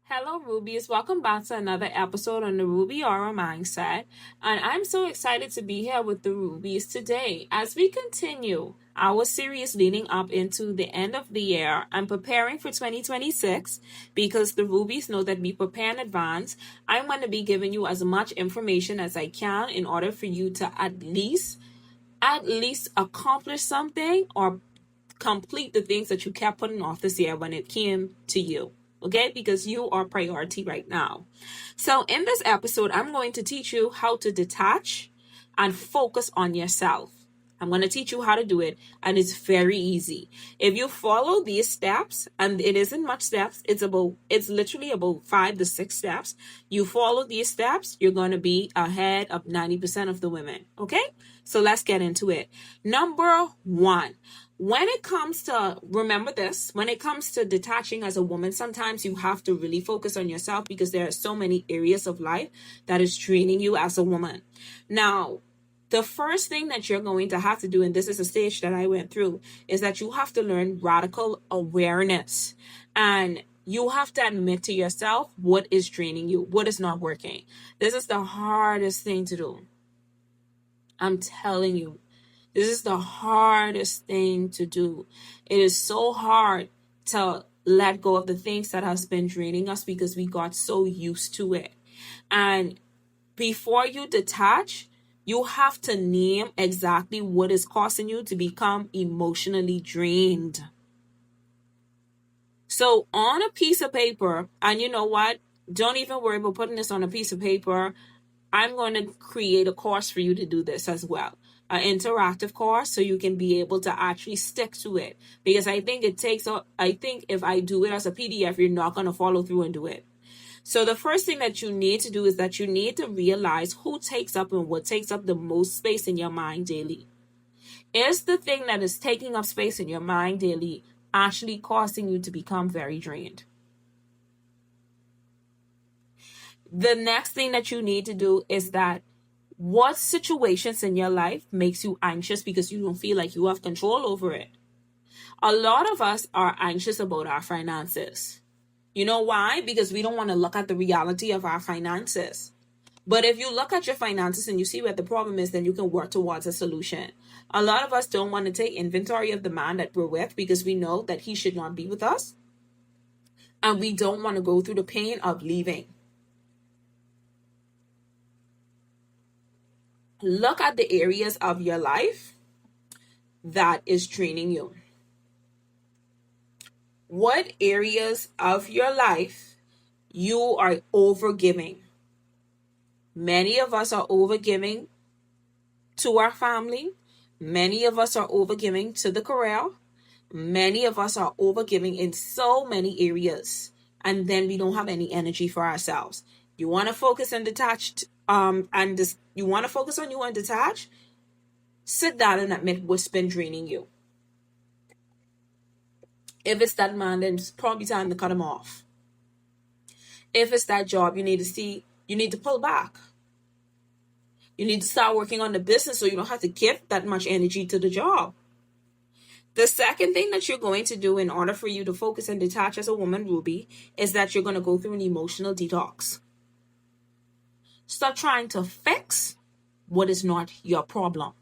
Hello, Rubies. Welcome back to another episode on the Ruby Aura Mindset. And I'm so excited to be here with the Rubies today as we continue our series leading up into the end of the year and preparing for 2026 because the Rubies know that we prepare in advance. I'm going to be giving you as much information as I can in order for you to at least accomplish something or complete the things that you kept putting off this year when it came to you. Okay, because you are priority right now. So in this episode, I'm going to teach you how to detach and focus on yourself. I'm going to teach you how to do it, and it's very easy. If you follow these steps, and it isn't much steps, it's literally about 5 to 6 steps. You follow these steps, you're going to be ahead of 90% of the women. Okay, so let's get into it. Number one, when it comes to, remember this, when it comes to detaching as a woman, sometimes you have to really focus on yourself because there are so many areas of life that is draining you as a woman. Now, the first thing that you're going to have to do, and this is a stage that I went through, is that you have to learn radical awareness. And you have to admit to yourself what is draining you, what is not working. This is the hardest thing to do. I'm telling you, this is the hardest thing to do. It is so hard to let go of the things that has been draining us because we got so used to it. And before you detach, you have to name exactly what is causing you to become emotionally drained. So on a piece of paper, and you know what? Don't even worry about putting this on a piece of paper. I'm going to create a course for you to do this as well. An interactive course so you can be able to actually stick to it. Because I think if I do it as a PDF, you're not going to follow through and do it. So the first thing that you need to do is that you need to realize who takes up and what takes up the most space in your mind daily. Is the thing that is taking up space in your mind daily actually causing you to become very drained? The next thing that you need to do is that what situations in your life makes you anxious because you don't feel like you have control over it? A lot of us are anxious about our finances. You know why? Because we don't want to look at the reality of our finances. But if you look at your finances and you see what the problem is, then you can work towards a solution. A lot of us don't want to take inventory of the man that we're with because we know that he should not be with us. And we don't want to go through the pain of leaving. Look at the areas of your life that is draining you. What areas of your life you are overgiving? Many of us are overgiving to our family. Many of us are overgiving to the career. Many of us are overgiving in so many areas. And then we don't have any energy for ourselves. You want to focus and detach, you want to focus on you and detach? Sit down and admit what's been draining you. If it's that man, then it's probably time to cut him off. If it's that job, you need to pull back. You need to start working on the business so you don't have to give that much energy to the job. The second thing that you're going to do in order for you to focus and detach as a woman, Ruby, is that you're going to go through an emotional detox. Stop trying to fix what is not your problem.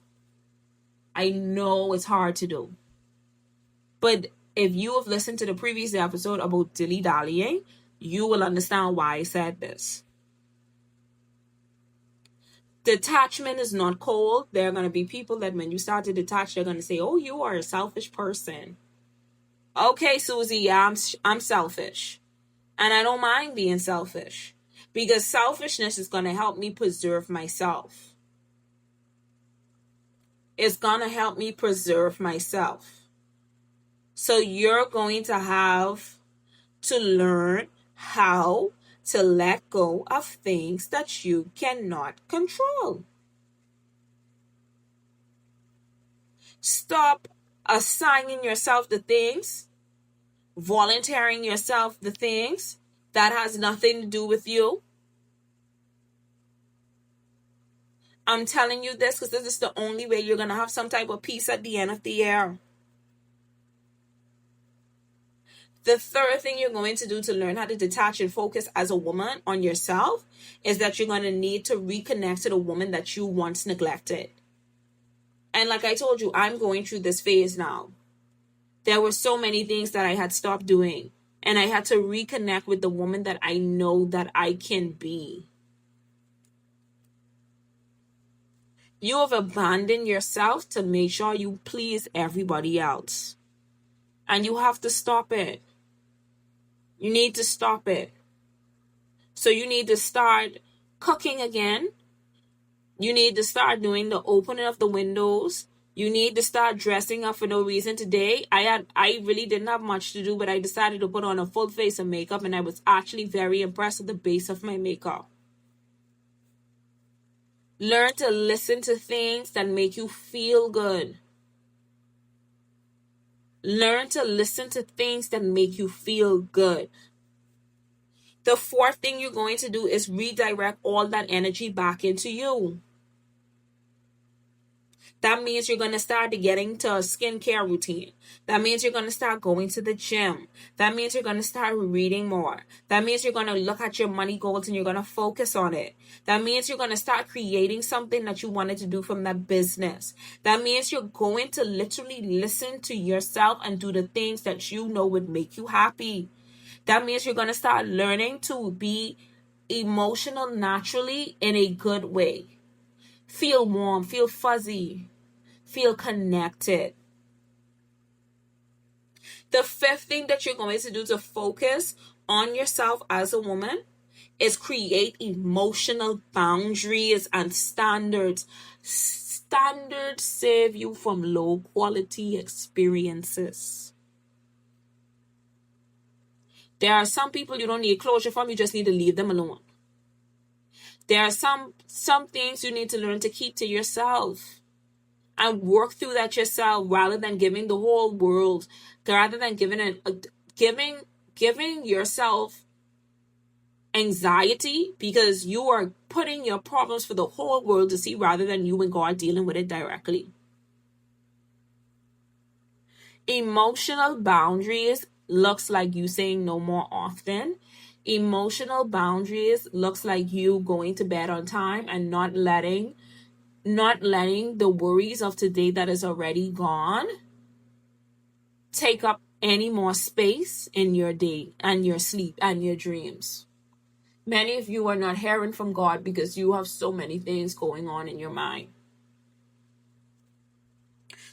I know it's hard to do. But if you have listened to the previous episode about dilly-dallying, you will understand why I said this. Detachment is not cold. There are going to be people that when you start to detach, they're going to say, oh, you are a selfish person. Okay, Susie, yeah, I'm selfish. And I don't mind being selfish because selfishness is going to help me preserve myself. It's going to help me preserve myself. So you're going to have to learn how to let go of things that you cannot control. Stop assigning yourself the things, volunteering yourself the things that has nothing to do with you. I'm telling you this because this is the only way you're going to have some type of peace at the end of the year. The third thing you're going to do to learn how to detach and focus as a woman on yourself is that you're going to need to reconnect to the woman that you once neglected. And like I told you, I'm going through this phase now. There were so many things that I had stopped doing, and I had to reconnect with the woman that I know that I can be. You have abandoned yourself to make sure you please everybody else. And you have to stop it. You need to stop it. So you need to start cooking again. You need to start doing the opening of the windows. You need to start dressing up for no reason. Today, I really didn't have much to do, but I decided to put on a full face of makeup, and I was actually very impressed with the base of my makeup. Learn to listen to things that make you feel good. Learn to listen to things that make you feel good. The fourth thing you're going to do is redirect all that energy back into you. That means you're going to start getting to a skincare routine. That means you're going to start going to the gym. That means you're going to start reading more. That means you're going to look at your money goals and you're going to focus on it. That means you're going to start creating something that you wanted to do from that business. That means you're going to literally listen to yourself and do the things that you know would make you happy. That means you're going to start learning to be emotional naturally in a good way. Feel warm, feel fuzzy, feel connected. The fifth thing that you're going to do to focus on yourself as a woman is create emotional boundaries and standards. Standards save you from low quality experiences. There are some people you don't need closure from, you just need to leave them alone. There are some things you need to learn to keep to yourself and work through that yourself rather than giving the whole world, rather than giving yourself anxiety because you are putting your problems for the whole world to see rather than you and God dealing with it directly. Emotional boundaries looks like you saying no more often. Emotional boundaries looks like you going to bed on time and not letting the worries of today that is already gone take up any more space in your day and your sleep and your dreams. Many of you are not hearing from God because you have so many things going on in your mind.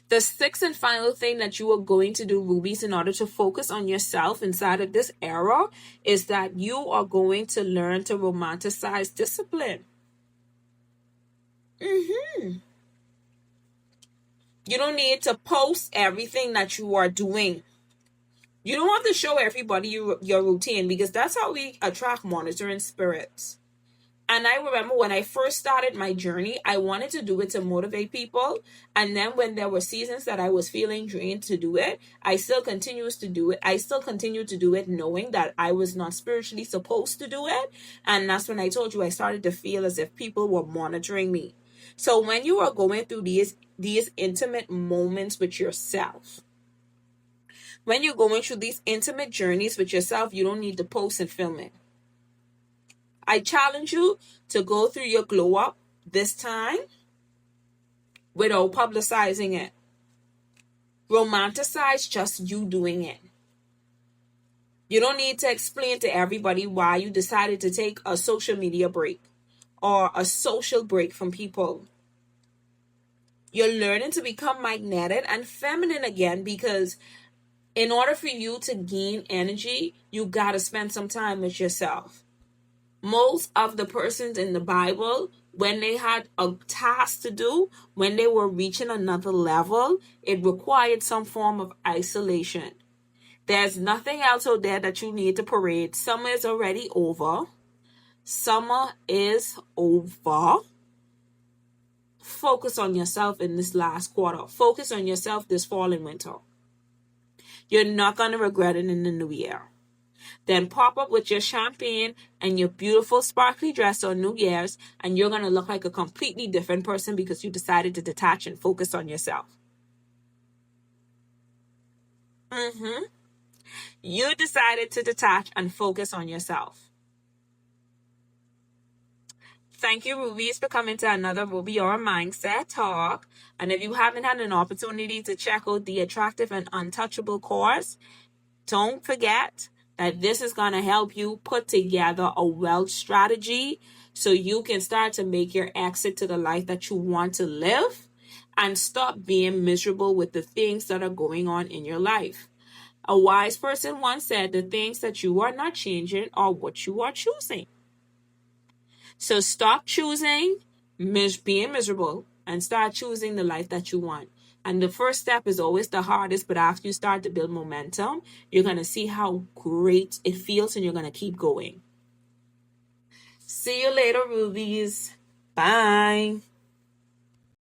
The sixth and final thing that you are going to do, Rubies, in order to focus on yourself inside of this era is that you are going to learn to romanticize discipline. You don't need to post everything that you are doing. You don't have to show everybody your routine because that's how we attract monitoring spirits. And I remember when I first started my journey, I wanted to do it to motivate people. And then when there were seasons that I was feeling drained to do it, I still continued to do it. I still continued to do it knowing that I was not spiritually supposed to do it. And that's when I told you I started to feel as if people were monitoring me. So when you are going through these intimate moments with yourself, when you're going through these intimate journeys with yourself, you don't need to post and film it. I challenge you to go through your glow up this time without publicizing it. Romanticize just you doing it. You don't need to explain to everybody why you decided to take a social media break or a social break from people. You're learning to become magnetic and feminine again because in order for you to gain energy, you got to spend some time with yourself. Most of the persons in the Bible, when they had a task to do, when they were reaching another level, it required some form of isolation. There's nothing else out there that you need to parade. Summer is already over. Summer is over. Focus on yourself in this last quarter. Focus on yourself this fall and winter. You're not going to regret it in the new year. Then pop up with your champagne and your beautiful sparkly dress on New Year's, and you're going to look like a completely different person because you decided to detach and focus on yourself. You decided to detach and focus on yourself. Thank you, Rubies, for coming to another Ruby Aura Mindset Talk. And if you haven't had an opportunity to check out the Attractive and Untouchable course, don't forget that this is going to help you put together a wealth strategy so you can start to make your exit to the life that you want to live and stop being miserable with the things that are going on in your life. A wise person once said, the things that you are not changing are what you are choosing. So stop choosing being miserable and start choosing the life that you want. And the first step is always the hardest, but after you start to build momentum, you're going to see how great it feels and you're going to keep going. See you later, Rubies. Bye.